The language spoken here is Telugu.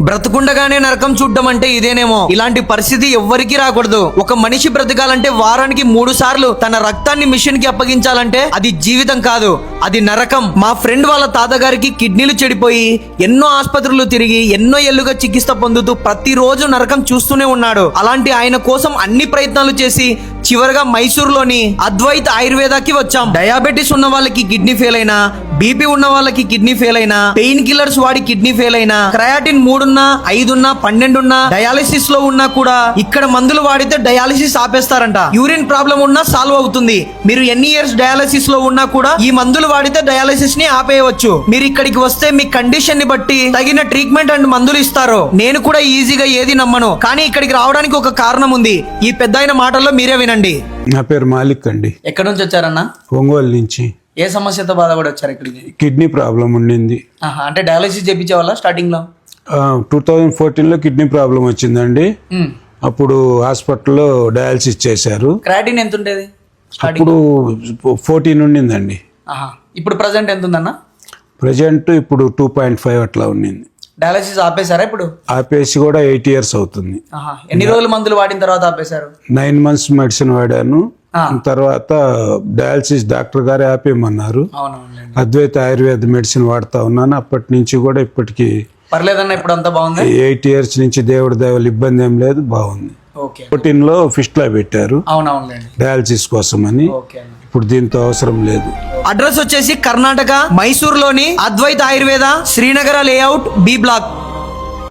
బ్రతుకుండగానే నరకం చూడడం అంటే ఇదేనేమో. ఇలాంటి పరిస్థితి ఎవ్వరికి రాకూడదు. ఒక మనిషి బ్రతకాలంటే వారానికి 3 సార్లు తన రక్తాన్ని మిషన్ కి అప్పగించాలంటే అది జీవితం కాదు, అది నరకం. మా ఫ్రెండ్ వాళ్ళ తాతగారికి కిడ్నీలు చెడిపోయి ఎన్నో ఆసుపత్రులు తిరిగి ఎన్నో ఏళ్లుగా చికిత్స పొందుతూ ప్రతిరోజు నరకం చూస్తూనే ఉన్నాడు. అలాంటి ఆయన కోసం అన్ని ప్రయత్నాలు చేసి చివరిగా మైసూరులోని అద్వైత్ ఆయుర్వేదాకి వచ్చాం. డయాబెటీస్ ఉన్న వాళ్ళకి కిడ్నీ ఫెయిల్ అయినా, బీపీ ఉన్న వాళ్ళకి కిడ్నీ ఫెయిల్ అయినా, పెయిన్ కిల్లర్స్ వాడి కిడ్నీ ఫెయిల్ అయినా, క్రయాటిన్ 3 ఉన్నా 5 ఉన్నా 12 ఉన్నా, డయాలిసిస్ లో ఉన్నా కూడా ఇక్కడ మందులు వాడితే డయాలిసిస్ ఆపేస్తారంట. యూరిన్ ప్రాబ్లం ఉన్నా సాల్వ్ అవుతుంది. మీరు ఎన్ని ఇయర్స్ డయాలిసిస్ లో ఉన్నా కూడా ఈ మందులు వాడితే డయాలిసిస్ ని ఆపేయవచ్చు. మీరు ఇక్కడికి వస్తే మీ కండిషన్ ని బట్టి తగిన ట్రీట్మెంట్ అండ్ మందులు ఇస్తారు. నేను కూడా ఈజీగా ఏది నమ్మను, కానీ ఇక్కడికి రావడానికి ఒక కారణం ఉంది. ఈ పెద్దాయన మాటల్లో మీరే వినండి. నా పేరు మాలిక్ అండి. ఎక్కడి నుంచి వచ్చారన్నా? ఒంగోలు నుంచి. ఏ సమస్యతో బాధపడి వచ్చారు ఇక్కడికి? కిడ్నీ ప్రాబ్లం ఉండింది. అంటే డయాలసిస్ చేయించే వాళ్ళ స్టార్టింగ్ లో 2014లో కిడ్నీ ప్రాబ్లం వచ్చిందండి. అప్పుడు హాస్పిటల్లో డయాలసిస్ చేశారు. క్రాటిన్ ఎంత ఉండేది? అప్పుడు 14 ఉండిందండి. ఇప్పుడు ప్రజెంట్ ఎంత ఉందన్న? ప్రజెంట్ ఇప్పుడు 2.5 అట్లా ఉండింది. డయాలసిస్ ఆపేశారా? ఇప్పుడు ఆపేసి కూడా 8 years అవుతుంది. ఎన్ని రోజులు మందులు వాడిన తర్వాత ఆపేశారు? 9 months మెడిసిన్ వాడాను. తర్వాత డయాలసిస్ డాక్టర్ గారే ఆపేయమన్నారు. అద్వైత ఆయుర్వేద మెడిసిన్ వాడుతా ఉన్నాను. అప్పటి నుంచి కూడా ఇప్పటికి పర్లేదన్న, ఇప్పుడు అంతా బాగుంది. 8 years నుంచి దేవుడి దయవల్ల ఇబ్బంది ఏం లేదు, బాగుంది. 14లో ఫిస్టులా పెట్టారు డయాలసిస్ కోసం అని. ఇప్పుడు దీంతో అవసరం లేదు. అడ్రస్ వచ్చేసి కర్ణాటక మైసూరులోని Advait Ayurveda, Srinagara layout, B black.